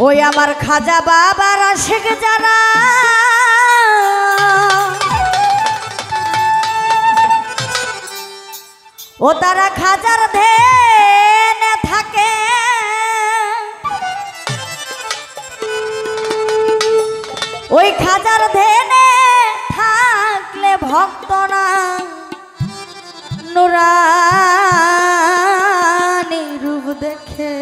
ওই আমার খাজা বাবার আশিক যারা ও তারা খাজার ধ্যানে থাকে ওই খাজার ধ্যানে থাকলে ভক্তরা নুরানি রূপ দেখে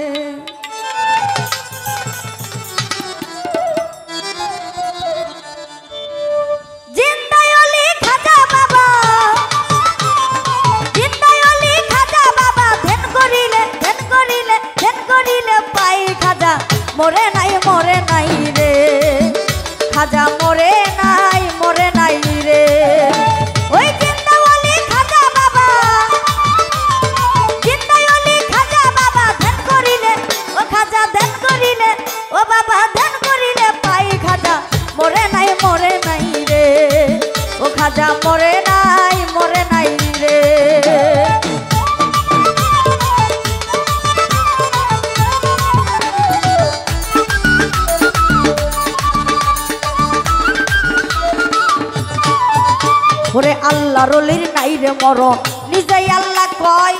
মরে নাই রে খাজা মরে নাই রে ওই জিন্দাওয়ালি খাজা বাবা ধ্যান করিলে ও খাজা ধ্যান করিলে ও বাবা ধ্যান করিলে পাই খাজা মরে নাই রে ও খাজা মরে নাই রে ওরে আল্লাহর ওলির নাই রে মরণ নিজেই আল্লাহ কয়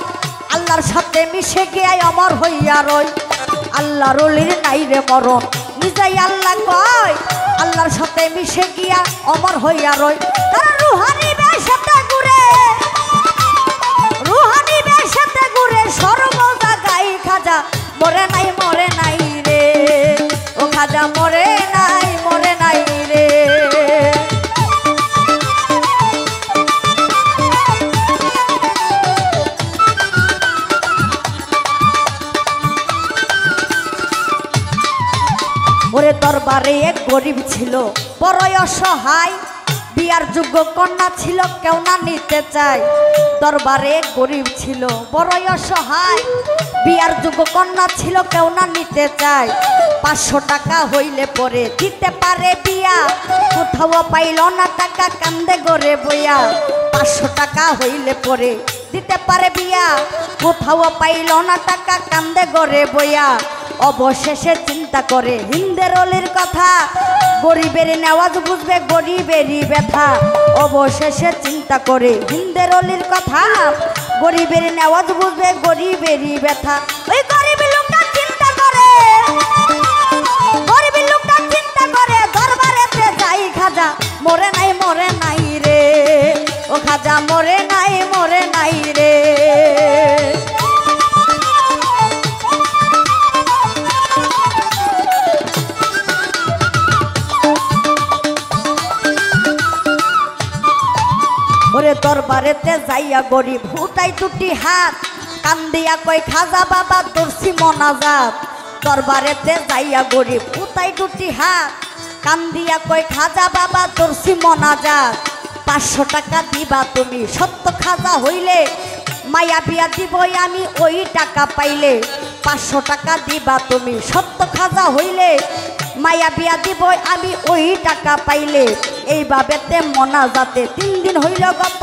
আল্লাহর সাথে মিশে গিয়ে অমর হইয়া রয় আল্লাহর ওলির নাই রে মরণ নিজেই আল্লাহ কয় আল্লাহর সাথে মিশে গিয়া অমর হইয়া রয় তারা রুহানি বেশতে ঘুরে সর্বদা গাই খাজা মরে নাই রে ও খাজা মরে নাই রে ওরে দরবারে এক গরিব ছিল বড়ই অসহায় বিয়ার যোগ্য কন্যা ছিল কেউ না নিতে চায় দরবারে এক গরিব ছিল বড়ই অসহায় বিয়ার যোগ্য কন্যা ছিল কেউ না নিতে চায় 500 টাকা হইলে পরে দিতে পারে বিয়া কোথাও পাইল না টাকা কান্দে গড়ে বইয়া 500 টাকা হইলে পরে দিতে পারে বিয়া কোথাও পাইল না টাকা কান্দে গড়ে বইয়া অবশেষে চিন্তা করে হিন্দের অলির কথা গরিবের নেওয়াজ বুঝবে গরিবেরই ব্যথা অবশেষে চিন্তা করে হিন্দের অলির কথা গরিবের নেওয়াজ বুঝবে গরিবেরই ব্যথা ওই গরিব লোকটা চিন্তা করে দরবারেতে যাই খাজা মরে নাই রে ও খাজা মরে নাই রে ওরে দরবারেতে যাইয়া গরিব হুটাই টুটি হাত কান্দিয়া কই খাজা বাবা তোরছি মোনাজাত দরবারেতে যাইয়া গরিব হুটাই টুটি হাত কান্দিয়া কই খাজা বাবা তোরছি মোনাজাত 500 টাকা দিবা তুমি সত্য খাজা হইলে মায়া বিয়া দিবই আমি ওই টাকা পাইলে 500 টাকা দিবা তুমি সত্য খাজা হইলে মায়া বিয়া দিবই আমি ওই টাকা পাইলে এইভাবেতে মোনাজাতে 3 দিন হইল গত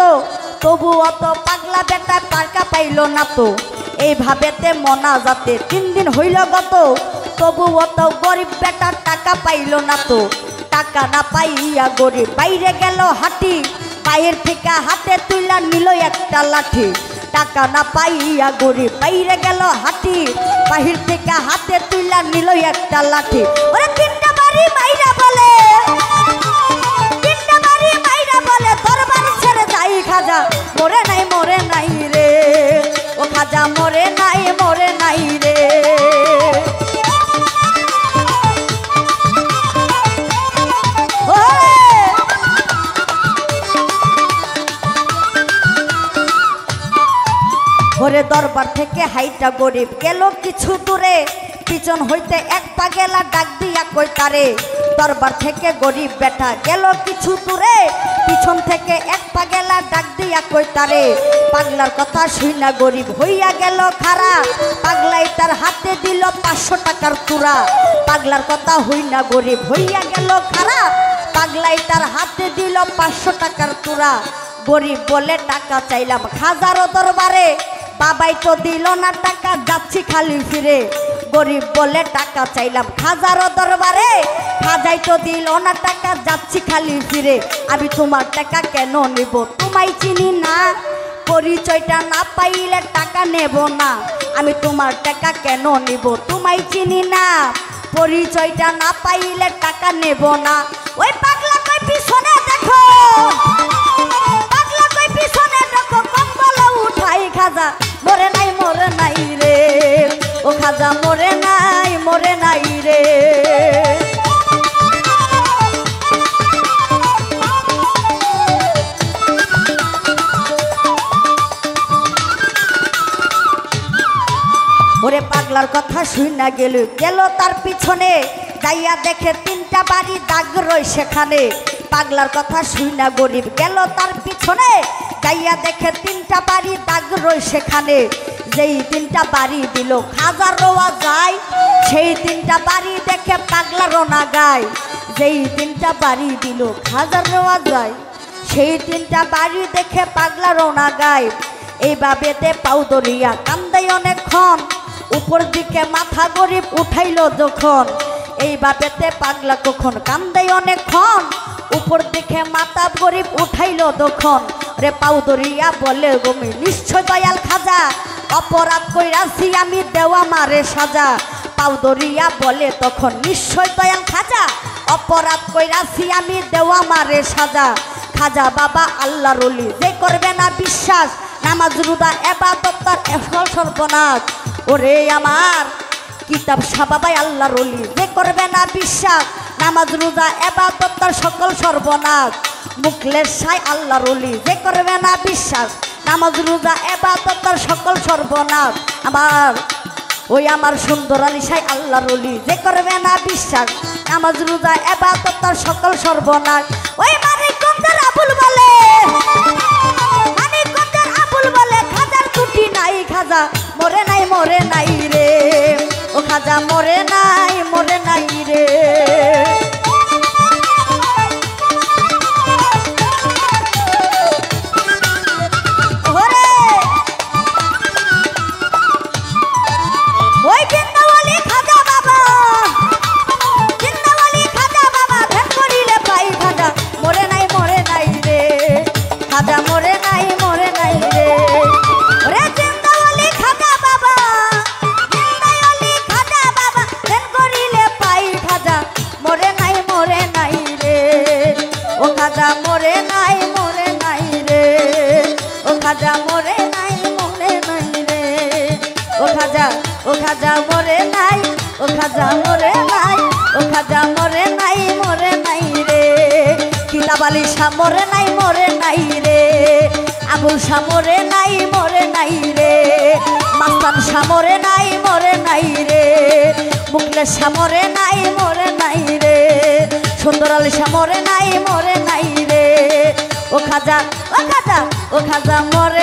তবু অত পাগলা বেটা টাকা পাইল না তো এইভাবেতে মোনাজাতে 3 দিন হইল গত তবু অত গরিব বেটা টাকা পাইল না তো টাকা না পাইয়া গরিব বাইরে গেল হাঁটি পায়ের থেকে হাতে তুইলা নিল একটা লাঠি টাকা না পাইয়া গরিব বাইরে গেল হাঁটি বাহির থেকে হাতে তুইলা নিল একটা লাঠি ওরে 3টা বাড়ি মাইরা বলে দরবার ছেড়ে যাই খাজা মরে নাই রে ও খাজা মরে নাই রে ওরে দরবার থেকে হাইটা গরিব গেল কিছু দূরে পিছন হইতে এক পাগেলা ডাক দিয়া কই তারে দরবার থেকে গরিব বেটা গেল কিছু দূরে পিছন থেকে এক পাগেলা ডাক দিয়া কই তারে পাগলার কথা শুইনা গরিব হইয়া গেল খারা পাগলাই তার হাতে দিল 500 টাকার তুরা পাগলার কথা হইনা গরিব হইয়া গেল খারা পাগলাই তার হাতে দিল 500 টাকার তুরা গরিব বলে টাকা চাইলাম খাজারও দরবারে বাবাই তো দিল না টাকা যাচ্ছি খালি ফিরে গরিব বলে টাকা চাইলাম খাজারও দরবারে, খাজাই তো দিল না টাকা, যাচ্ছি খালি ফিরে। আমি তোমার টাকা কেন নিব, তোমায় চিনি না, পরিচয়টা না পাইলে টাকা নেব না। আমি তোমার টাকা কেন নিব, তোমায় চিনি না, পরিচয়টা না পাইলে টাকা নেব না। ওই পাগলা কই পিছনে দেখো, পাগলা কই পিছনে দেখো, কম্বল উঠাই খাজা মরে নাই রে, ও খাজা মরে নাই রে। ওরে পাগলার কথা শুইনা গেল তার পিছনে, যাইয়া দেখে 3টা বাড়ি দাগ রই সেখানে। পাগলার কথা শুইনা গরিব গেল তার পিছনে, যাইয়া দেখে 3টা বাড়ি দাগ রই সেখানে। যেই 3টা বাড়ি দিল খাজা রোয়া যায়, সেই 3টা বাড়ি দেখে পাগলা রোনা গায়। যেই 3টা বাড়ি দিল খাজা রোয়া যায়, সেই 3টা বাড়ি দেখে পাগলা রোনা গায়। এইভাবেতে পাও দরিয়া কান্দাই অনেকক্ষণ, উপর দিকে মাথা গরিব উঠাইল যখন। এইভাবেতে পাগলা কখন কান্দাই অনেকক্ষণ, উপর দিকে মাথা গরিব উঠাইল তখন। রে পাও দরিয়া বলে গমি নিশ্চয় দয়াল খাজা, অপরাধ কইরাছি আমি দেওয়া মারে সাজা। পাও দরিয়া বলে তখন নিশ্চয় দয়াল খাজা, অপরাধ কইরাছি আমি দেওয়া মারে সাজা। খাজা বাবা আল্লাহর ওলি যে করবে না বিশ্বাস, নামাজ রোজা ইবাদত তার আসল সর্বনাশ। ওরে আমার কিতাব সাবাবাই আল্লাহর ওলি যে করবে না বিশ্বাস, নামাজ রোজা ইবাদত তার সকল সর্বনাশ। মুখলের সাই আল্লাহর ওলি যে করবে না বিশ্বাস, নামাজ রোজা ইবাদত তার সকল সর্বনাশ। আমার সুন্দর আলী সাই আল্লাহর ওলি যে করবে না বিশ্বাস, নামাজ রোজা ইবাদত তার সকল সর্বনাশ। ওই মানিকগঞ্জের আবুল বলে, মানিকগঞ্জের আবুল বলে খাজার ছুটি নাই, খাজা মরে নাই রে, ও খাজা মরে নাই রে। খাজা মরে নাই রে, ও খাজা মরে নাই, ও খাজা মরে নাই, ও খাজা মরে নাই রে। কিতাব আলী শাহ মরে নাই রে, আবুল শাহ মরে নাই রে, মাস্তান শাহ মরে নাই রে, মুখলেশ শাহ মরে নাই রে, সুন্দর আলী শাহ মরে নাই রে। ও খাজা মরে